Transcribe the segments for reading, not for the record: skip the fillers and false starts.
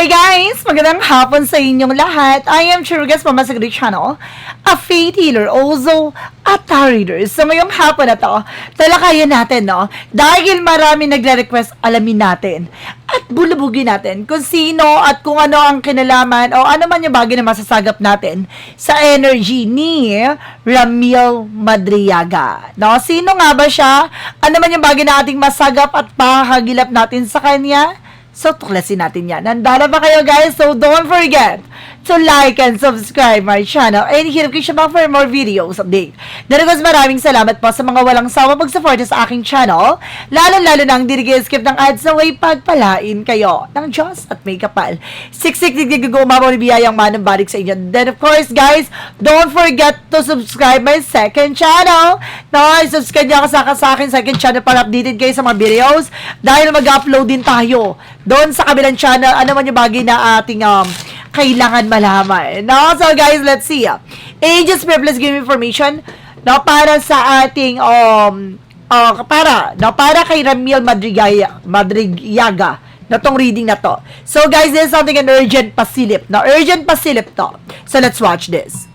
Hi guys! Magandang hapon sa inyong lahat. I am Churugas Mama sa Greek Channel, a faith healer, also a tarot reader. So ngayong hapon na to, talakayan natin, no? Dahil marami nagre-request, alamin natin at bulubugin natin kung sino at kung ano ang kinalaman o ano man yung bagay na masasagap natin sa energy ni Ramil Madriaga. No? Sino nga ba siya? Ano man yung bagay na ating masagap at pahagilap natin sa kanya? So, tuklasin natin yan. Nandala ba kayo, guys? So, don't forget to like and subscribe my channel and hit notification bell for more videos update. Daragos, maraming salamat po sa mga walang sawa pag-support sa aking channel. Lalo-lalo nang skip ng ads na way pagpalain kayo ng Diyos at may kapal. Siksik, umabaw ni biyayang manang-balik sa inyo. Then, of course, guys, don't forget to subscribe my second channel. No, subscribe niyo sa akin second channel para updated kayo sa mga videos dahil mag-upload din tayo doon sa kabilang channel. Ano man yung bagay na ating kailangan malaman. No? So guys, let's see. Ages Privilege Give Information, no, para sa ating para kay Ramil Madriaga na tong reading na to. So guys, this is something an urgent pasilip. No, urgent pasilip to. So let's watch this.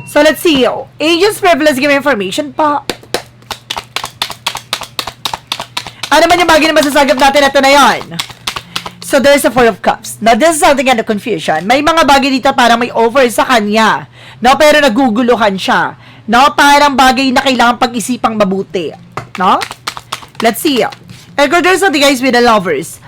So let's see. Ages Privilege Give Information pa. Ano man yung bagay na masasagap natin, ito na yan. So, there's a Four of Cups. Now, this is something kind of confusion. May mga bagay dito parang may over sa kanya. No? Pero naguguluhan siya. No? Parang bagay na kailangan pag-isipang mabuti. No? Let's see. And kung there's something, guys, with the lovers.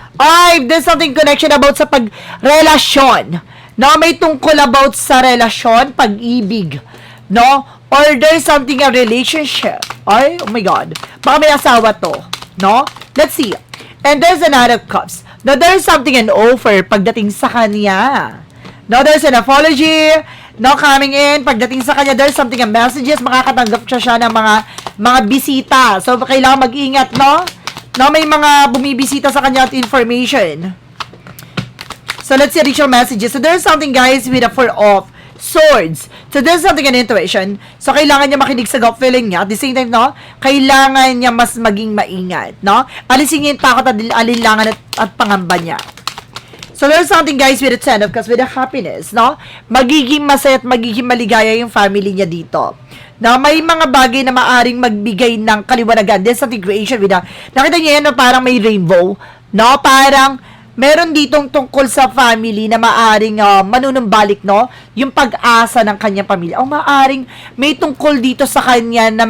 There's something connection about sa pagrelasyon. No? May tungkol about sa relasyon, pag-ibig. No? Or there's something a relationship. Oh my God. Baka may asawa to. No? Let's see. And there's another cups. Now, there's something an offer pagdating sa kanya. No, there's an apology. No, coming in. Pagdating sa kanya, there's something a messages. Makakatanggap siya ng mga bisita. So, kailangan mag-ingat, no? No, may mga bumibisita sa kanya at information. So, let's see additional messages. So, there's something, guys, with a Four of Swords. So, there's something an intuition. So, kailangan niya makinig sa gut feeling niya. At the same time, no, kailangan niya mas maging maingat, no? Alisin niya yung takot at alinlangan at pangamba niya. So, there's something, guys, with a Ten of Cups, with a happiness, no? Magiging masaya at magiging maligaya yung family niya dito. Na may mga bagay na maaring magbigay ng kaliwanagan. There's something creation with a, nakita niya yan na parang may rainbow, no? Parang meron ditong tungkol sa family na maaring manunumbalik, no? Yung pag-asa ng kanyang pamilya. O maaring may tungkol dito sa kanya na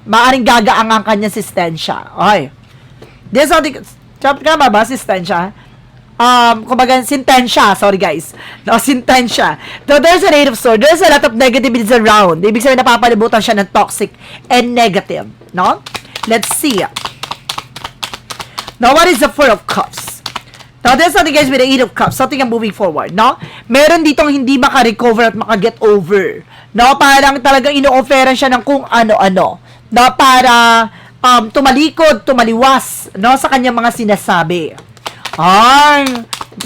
maaring gagaang ang kanyang sistensya. Okay. There's something, tama ba? Sistensya? Kumbaga, sintensya. Sorry, guys. No, sintensya. So, there's an Eight of Swords. There's a lot of negativities around. Ibig sabihin, napapalibutan siya ng toxic and negative. No? Let's see. Now, what is the Four of Cups? Now, there's something, guys, with the Eight of Cups. Something ang moving forward, no? Meron ditong hindi maka-recover at maka-get over. No? Parang talagang ino-offeran siya ng kung ano-ano. No? Para tumalikod, tumaliwas, no? Sa kanyang mga sinasabi.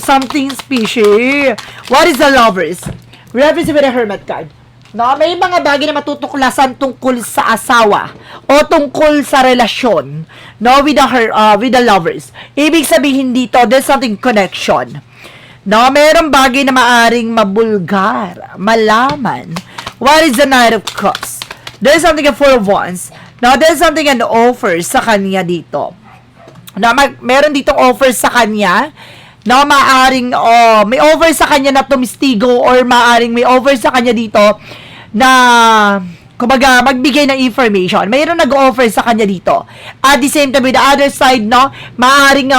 Something fishy. What is the Lovers? Reference with the Hermit card. No, may mga bagay na matutuklasan tungkol sa asawa o tungkol sa relasyon, no, with the lovers. Ibig sabihin dito, there's something connection. No, mayroong bagay na maaring mabulgar, malaman. What is the Knight of Cups? There's something a Four of Wands. No, there's something an offer sa kanya dito. No, meron ditong offer sa kanya. No, maaring may over sa kanya na tumistigo or maaring may over sa kanya dito na kumbaga magbigay ng information. Mayroon nag-offer sa kanya dito. At the same time with the other side, no, maaring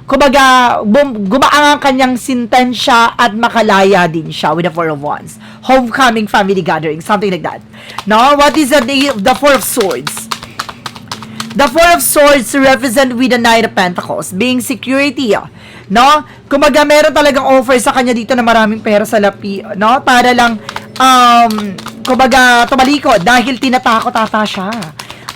kumbaga gumaang ang kanyang sintensya at makalaya din siya with the Four of Wands. Homecoming, family gathering, something like that. No, what is the Four of Swords? The Four of Swords represent with the Knight of Pentacles, being security, no? Kumbaga, meron talagang offer sa kanya dito na maraming pera sa lapi, no? Para lang, kumbaga, tumalikod dahil tinatakot ata siya.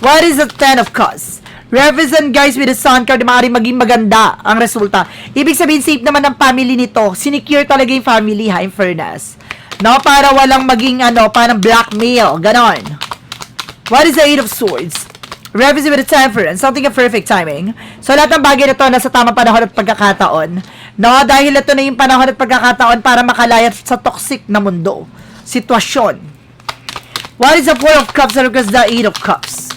What is the Ten of Cups? Represent, guys, with the Sun card, maaaring maging maganda ang resulta. Ibig sabihin, safe naman ang family nito. Sinecure talaga yung family, ha, in fairness. No? Para walang maging, parang blackmail, ganon. What is the Eight of Swords? Revisit with the temperance, something of perfect timing. So, lahat ng bagay na to nasa tamang panahon at pagkakataon. No, dahil ito na yung panahon at pagkakataon para makalaya sa toxic na mundo. Sitwasyon. What is the Four of Cups and the Eight of Cups?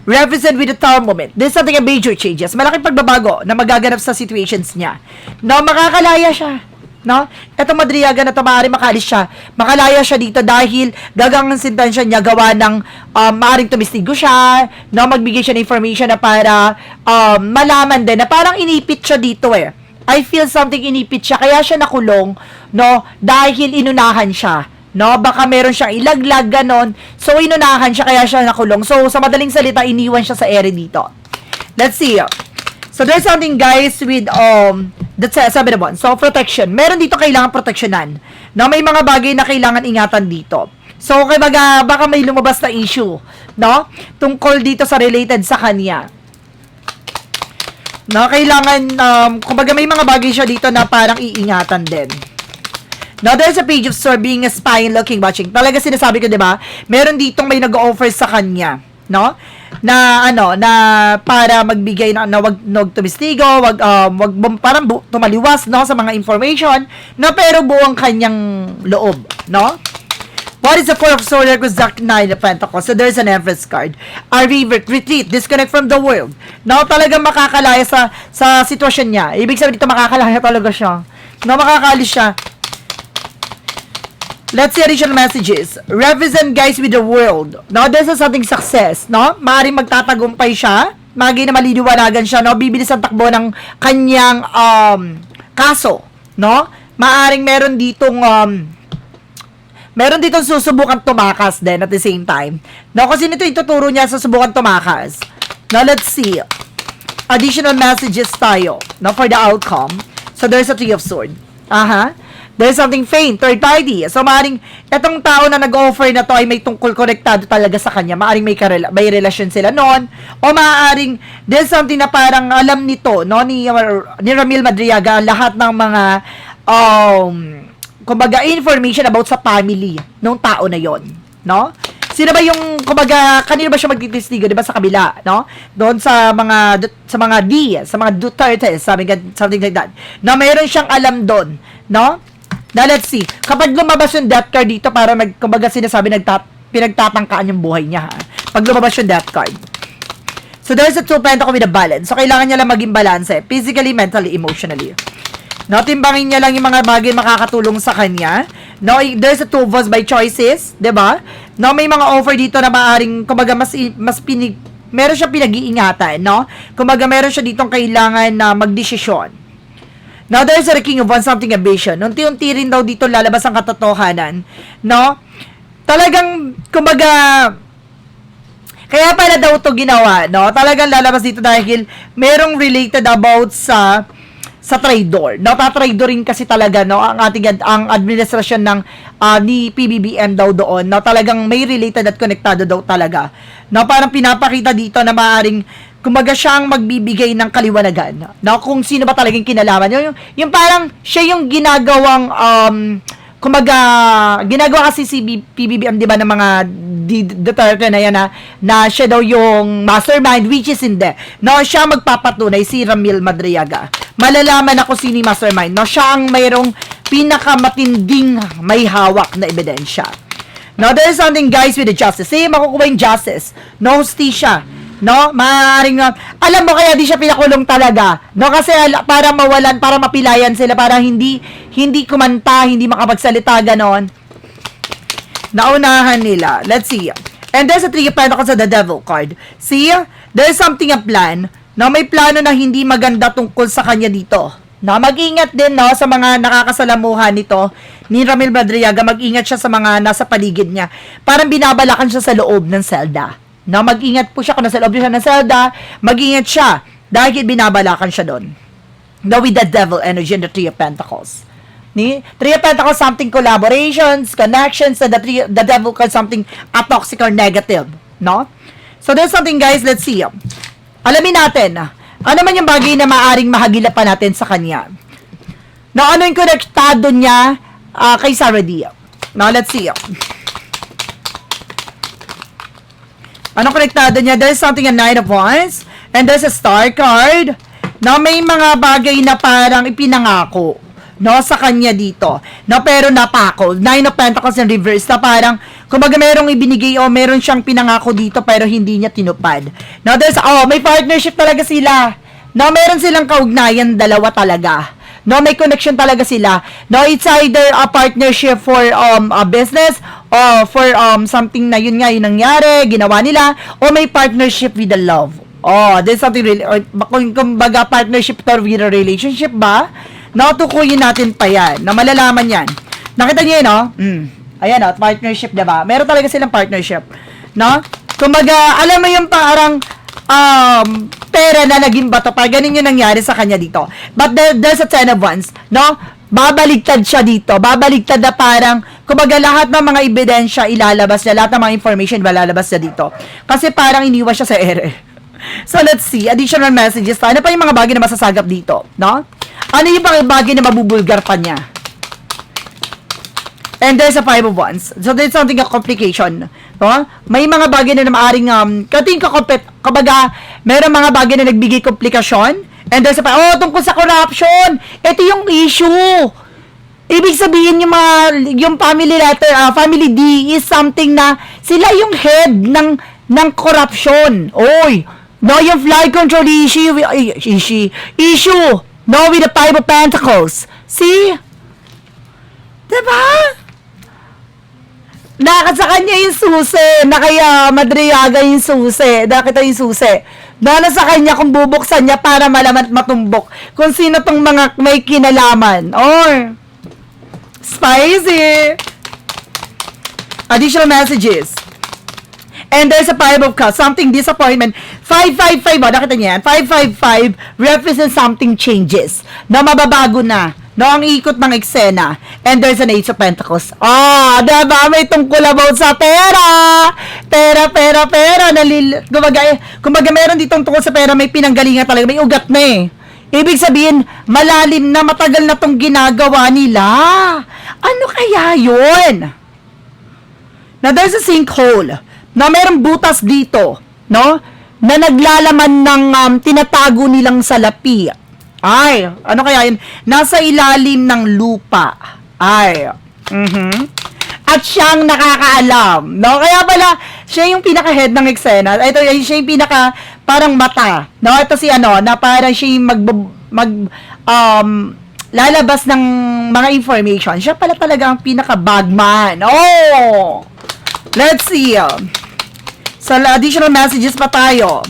Represent with the Tower moment. There's something a major changes. Malaking pagbabago na magaganap sa situations niya. No, makakalaya siya. No? Etong Madriaga na to, maaaring makalis siya. Makalaya siya dito dahil gagang sentensya niya gawa ng maaaring tumistigo siya. No? Magbigay siya ng information na para malaman din na parang inipit siya dito eh. I feel something inipit siya. Kaya siya nakulong. No? Dahil inunahan siya. No, baka meron siyang ilaglag ganon. So inunahan siya kaya siya nakulong. So sa madaling salita iniwan siya sa ere dito. Let's see. So there's something guys with that's sabi naman. So protection. Meron dito kailangan proteksyonan. No, may mga bagay na kailangan ingatan dito. So kaya baka may lumabas na issue, no? Tungkol dito sa related sa kanya. No, kailangan kumbaga may mga bagay siya dito na parang iingatan din. Now, there's a page of Sword being a spy and looking, watching. Talaga sinasabi ko, di ba? Meron ditong may nag-offer sa kanya, no? Na, na para magbigay na wag tumistigo, wag parang tumaliwas, no? Sa mga information, na pero buong kanyang loob, no? What is the Four of Swords? There's the Nine of Pentacles. So, there's an Empress card. A revert, retreat, disconnect from the world. No? Talagang makakalaya sa sitwasyon niya. Ibig sabihin dito, makakalaya talaga siya. No? Makakalis siya. Let's see additional messages. Represent guys with the world. No, this is something success, no? Maaaring magtatagumpay siya. Maging na maliliwanagan siya, no? Bibilis ang takbo ng kanyang kaso, no? Maaaring meron ditong susubukan tumakas din at the same time. No, kasi nito ituturo niya sa subukan tumakas. Now, let's see. Additional messages tayo, no, for the outcome. So, there's a Three of Swords. There's something faint, third party. So, maaaring, etong tao na nag-offer na to ay may tungkol konektado talaga sa kanya. Maaaring may relasyon sila noon. O maaaring, there's something na parang alam nito, no, ni Ramil Madriaga, lahat ng mga, kumbaga, information about sa family ng tao na yon, no? Sino ba yung, kumbaga, kanino ba siya magtitistigo, di ba, sa kabila, no? Doon sa mga Duterte, something like that. Na mayroon siyang alam doon, no? Now, let's see. Kapag lumabas yung death card dito, para kumbaga sinasabi, pinagtatangkaan yung buhay niya, ha? Pag lumabas yung death card. So, there's a 2 pentacle with a balance. So, kailangan niya lang maging balance, physically, mentally, emotionally. No, timbangin niya lang yung mga bagay makakatulong sa kanya. No, there's a 2 votes by choices, 'di ba? No, may mga offer dito na maaring kumbaga meron siya pinag-iingatan, no? Kumbaga meron siya ditong kailangan na magdesisyon. Now, there's a King of Wands, something ambition. Unti-unti rin daw dito lalabas ang katotohanan, no? Talagang kumbaga kaya pala daw 'to ginawa, no? Talagang lalabas dito dahil merong related about sa traidor. No, tatraidorin kasi talaga, no, ang administrasyon ng ni PBBM daw doon. No, talagang may related at konektado daw talaga. No, parang pinapakita dito na maaring kumbaga siya ang magbibigay ng kaliwanagan. No, kung sino ba talagang kinalaman. Yung parang siya yung ginagawang kumbaga ginagawa kasi si PBBM, di ba, ng mga Duterte na yan na siya daw yung mastermind, which is hindi. No, siya magpapatunay, si Ramil Madriaga. Malalaman ako sino yung mastermind. No, siya ang mayroong pinakamatinding may hawak na ebidensya. No, there is something guys with the justice. Makukuha yung justice. No, hustisya. No, maaaring alam mo kaya di siya pinakulong talaga. No, kasi para mawalan, para mapilayan sila, para hindi kumanta, hindi makapagsalita ganon. Naunahan nila. Let's see. And there's a 3 of Pentacles sa the Devil card. See? There's something a plan. No, may plano na hindi maganda tungkol sa kanya dito. No, mag-ingat din, no, sa mga nakakasalamuhan nito ni Ramil Madriaga. Mag-ingat siya sa mga nasa paligid niya. Parang binabalakan siya sa loob ng selda. No, mag-ingat po siya kung nasa loob siya ng selda. Mag-ingat siya dahil binabalakan siya doon. No, with the devil energy and the 3 of Pentacles. Ni 3 of Pentacles, something collaborations, connections, and the devil card something toxic or negative, no? So there's something guys, let's see. Alamin natin, ano man yung bagay na maaring mahagila pa natin sa kanya. No, ano yung konektado niya kay Sarah Dia. Now, let's see. Anong konektado niya? There's something a Nine of Wands. And there's a Star card. No, may mga bagay na parang ipinangako. No, sa kanya dito. No, pero napako. Nine of Pentacles in reverse na parang, kumbaga merong ibinigay o meron siyang pinangako dito pero hindi niya tinupad. No, there's, may partnership talaga sila. No, meron silang kaugnayan, dalawa talaga. No, may connection talaga sila. No, it's either a partnership for a business or for something na yun nga yung nangyari, ginawa nila, o may partnership with the love. There's something really, or kumbaga partnership or with a relationship ba? No, tukuyin natin pa yan, na malalaman yan. Nakita niyo yun, no? Ayan, no, partnership, diba? Meron talaga silang partnership. No? Kumbaga, alam mo yung parang, pera na naging bato pa. Ganun yung nangyari sa kanya dito. But there's a Ten of Wands, no? Babaligtad siya dito. Babaligtad na parang, kumbaga lahat ng mga ebidensya ilalabas niya, lahat ng mga information ilalabas niya dito. Kasi parang iniwan siya sa ere. So, let's see. Additional messages. Ano pa yung mga bagay na masasagap dito, no? Ano yung mga bagay na mabubulgar pa niya? And there's a Five of Wands. So, there's something a complication. No? May mga bagay na maaring, kabaga, meron mga bagay na nagbigay komplikasyon. And there's a, tungkol sa corruption. Ito yung issue. Ibig sabihin yung family letter, family D is something na sila yung head ng corruption. Oy, no, yung flight control issue. No, with the Five of Pentacles. See? Diba? Sa kanya yung susi, na kaya madriyaga yung susi, nakita yung susi. Nasa kanya kung bubuksan niya para malaman at matumbok kung sino tong mga may kinalaman. Or, spicy! Additional messages. And there's a Five of Cups, something disappointment. 555, nakita niya yan? 555 represents something changes. Na mababago na. No, ang ikot ng eksena. And there's an Ace of Pentacles. Diba? May tungkol about sa pera. Pera. Kumbaga meron ditong tungkol sa pera, may pinanggalingan talaga. May ugat na eh. Ibig sabihin, malalim na, matagal na tong ginagawa nila. Ano kaya yun? Now, there's a sinkhole. Na merong butas dito. No? Na naglalaman ng tinatago nilang salapi. Ay, ano kaya yun? Nasa ilalim ng lupa. Ay. At siyang nakakaalam. No? Kaya pala, siya yung pinaka-head ng eksena. Ito, siya yung pinaka, parang mata. No? Ito si na parang siya yung lalabas ng mga information. Siya pala talaga ang pinaka-bagman. Let's see. So, additional messages pa tayo.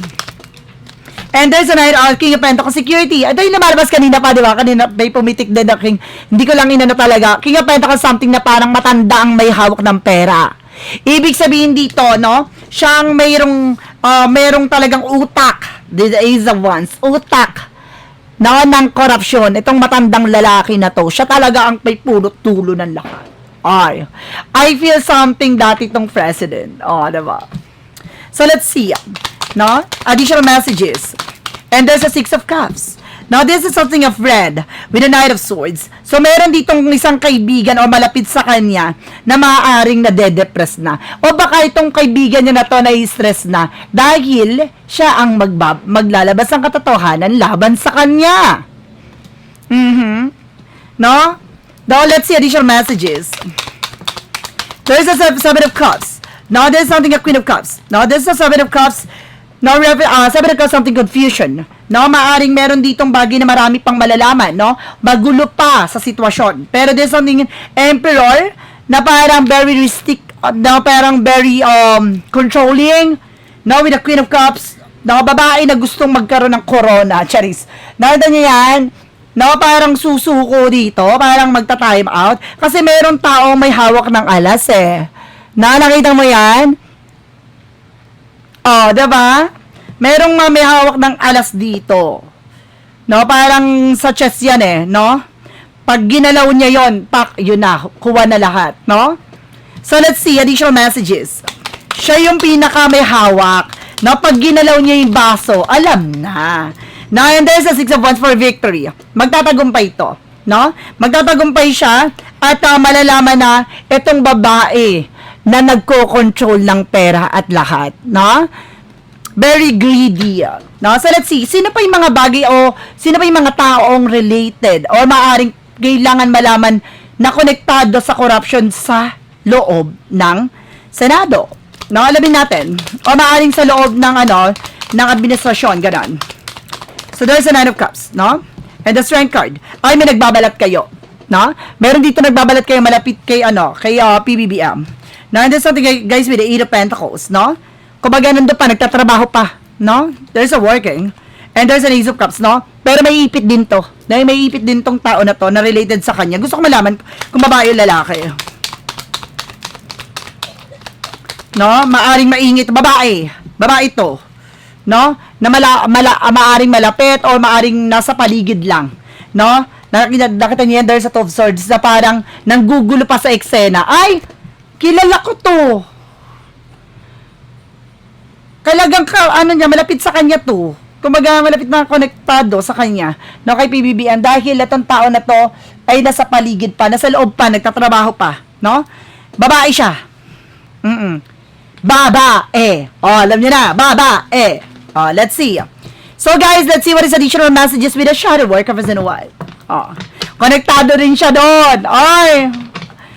And there's a King of Pentacles security. Ito yung namalabas kanina pa, di ba? Kanina may pumitik din na King. Hindi ko lang inano talaga. King of Pentacles something na parang matanda ang may hawak ng pera. Ibig sabihin dito, no? Siyang mayroong talagang utak. The Ace of Wands. Utak. No? Ng korupsyon. Itong matandang lalaki na to. Siya talaga ang may pulot-tulo ng lahat. Ay. I feel something dati itong president. Diba? So, let's see. No? Additional messages. And there's a Six of Cups. Now, this is something of red with a Knight of Swords. So, meron ditong isang kaibigan o malapit sa kanya na maaaring nade-depress na. O baka itong kaibigan niya na to na-stress na dahil siya ang maglalabas ng katotohanan laban sa kanya. No? Now, let's see additional messages. There's a Seven of Cups. Now, there's something a Queen of Cups. Now, there's a Seven of Cups. Now, Seven of Cups, something confusion. No, maaring meron ditong bagay na marami pang malalaman, no? Magulo pa sa sitwasyon. Pero there's something Emperor na parang very na parang very controlling. No, with the Queen of Cups, na babae na gustong magkaroon ng corona, charis. Nakita niyo yan? No, parang susuko dito, parang magta-time out. Kasi meron taong may hawak ng alas eh. Nakita mo yan? Diba? Merong may hawak ng alas dito. No, parang sa chest yan eh, no? Pag ginalaw niya yon, yun na, kuha na lahat, no? So, let's see, additional messages. Siya yung pinaka may hawak. No, pag ginalaw niya yung baso, alam na. Now, and there's a Six of Wands for victory. Magtatagumpay ito, no? Magtatagumpay siya at malalaman na itong babae na nagko-control ng pera at lahat, no? Very greedy. No? So let's see, sino pa yung mga bagay o sino pa yung mga taong related o maaring kailangan malaman na konektado sa corruption sa loob ng Senado. No, alamin natin. O maaring sa loob ng ng administrasyon, ganon. So there's a 9 of cups, no? And the strength card. Ay, may nagbabalat kayo, no? Meron dito nagbabalat kayo malapit kay kay PBBM. Now, and there's something guys with the 8 of pentacles, no? Kumbaga nandun pa, nagtatrabaho pa, no? There's a working. And there's an Ace of Cups, no? Pero may ipit din to. Dahil may ipit din tong tao na to na related sa kanya. Gusto ko malaman kung babae o lalaki. No? Maaring maingit. Babae. Babae to. No? Na maaring malapit o maaring nasa paligid lang. No? Nakita niyo yan, there's a 2 of swords na parang nanggugulo pa sa eksena. Ay! Kilala ko to. Kalagang malapit sa kanya to. Kumbaga, malapit na konektado sa kanya, no, kay PBBM, dahil itong tao na to ay nasa paligid pa, nasa loob pa, nagtatrabaho pa, no? Babae siya. Babae. Oh, alam niyo na, babae. Oh, let's see. So guys, let's see what is additional messages with the shadow work of Azenual. Oh, konektado rin siya doon. Ay,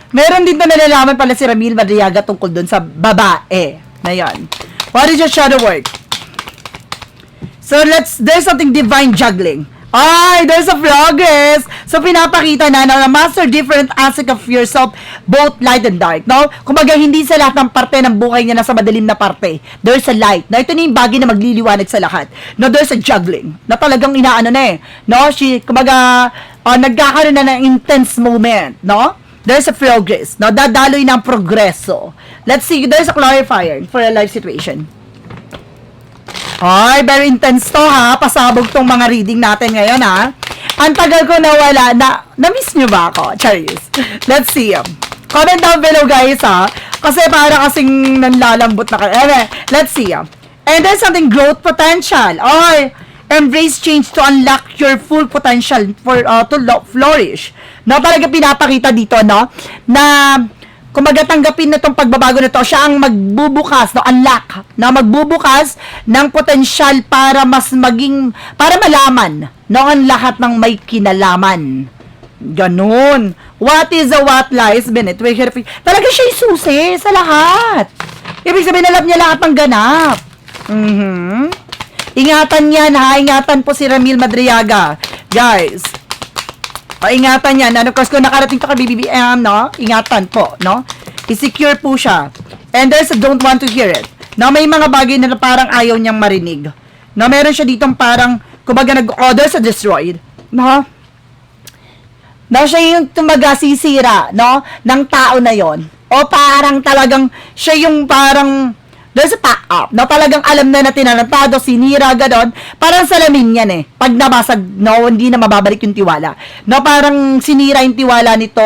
meron din to nalalaman pala si Ramil Madriaga tungkol doon sa babae na yan. What is your shadow work? So, there's something divine juggling. Ay, there's a progress. So, pinapakita na master different aspect of yourself, both light and dark, no? Kumbaga, hindi sa lahat ng parte ng buhay niya nasa madilim na parte. There's a light. No, ito na yung bagay na magliliwanag sa lahat. No, there's a juggling. Na talagang inaano na eh. No, kumbaga, nagkakaroon na ng intense moment, no? There's a progress. No, dadaloy ng progreso. Let's see, there's a clarifier for a life situation. Ay, very intense to ha. Pasabog tong mga reading natin ngayon ha. Ang tagal ko nawala na-miss nyo ba ako? Charis. Let's see. Comment down below guys ha. Kasi para kasing nanlalambot na kayo. Anyway, let's see. And there's something growth potential. Ay, embrace change to unlock your full potential for to flourish. No, talaga pinapakita dito, no? Na kumbaga tanggapin na itong pagbabago na to, siya ang magbubukas, no, unlock, na magbubukas ng potensyal para para malaman, no, ang lahat ng may kinalaman. Ganun. What is a what lies beneath? Talaga siya yung susi sa lahat. Ibig sabihin, alam niya lahat ng ganap. Ingatan yan, ha? Ingatan po si Ramil Madriaga. Guys, ingatan yan. And of course, kung nakarating to kay BBM, no? Ingatan po, no? I-secure po siya. And there's a don't want to hear it. No, may mga bagay na parang ayaw niyang marinig. No, meron siya ditong parang, kumbaga there's a destroyed. No? No, siya yung sisira, no? Ng tao na yon. O parang talagang, siya yung parang, there's a pack up. No, talagang alam na tinanatado, sinira, gano'n. Parang salamin yan eh. Pag nabasag, no, hindi na mababalik yung tiwala. No, parang sinira yung tiwala nito.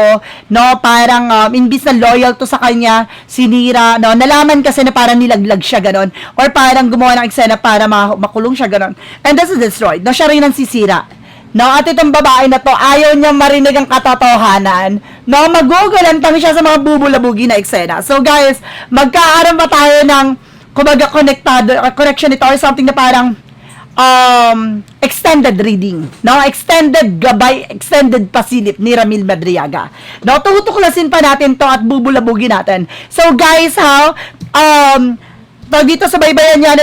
No, parang, imbis na loyal to sa kanya, sinira. No, nalaman kasi na parang nilaglag siya, gano'n. Or parang gumawa ng eksena para makulong siya, gano'n. And this is destroyed. No, siya rin ang sisira. No, at itong babae na to, ayaw niya marinig ang katotohanan. No, magugulantang siya sa mga bubulabugi na eksena. So guys, magkaaram pa tayo ng kumbaga connection nito or something na parang extended reading. No, extended gabay, extended pasilip ni Ramil Madriaga. No, tutuklasin pa natin to at bubulabugi natin. So guys, dito sa baybayan niya,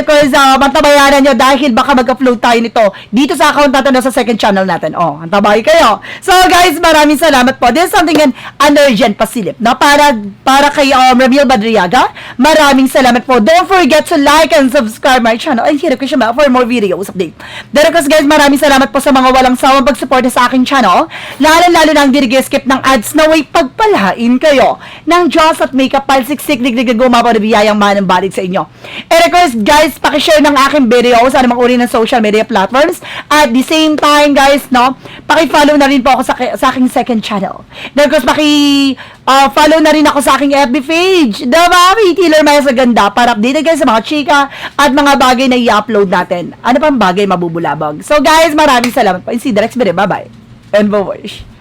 mantabayanan nyo dahil baka mag-upload tayo nito dito sa account natin sa second channel natin. Oh, antabay kayo. So guys, maraming salamat po. This is something an urgent pasilip, no? Para kay Ramil Madriaga. Maraming salamat po. Don't forget to like and subscribe my channel and hit the question bell for more videos update. Then of course guys, maraming salamat po sa mga walang sawang pag-support sa aking channel. Lalo na ang skip ng ads na way pagpalain kayo ng Diyos at makeup palsiksik digdigaguma po na biyayang manang balik sa inyo. And of course, guys, pakishare ng aking video sa anumang uri ng social media platforms. At the same time, guys, no, paki-follow na rin po ako sa aking second channel. Then, of course, follow na rin ako sa aking FB page. Diba? May Taylor Maya sa ganda para updated guys sa mga chika at mga bagay na i-upload natin. Ano pang bagay mabubulabog. So, guys, maraming salamat po. And see you the next video. Bye-bye. And bye-bye.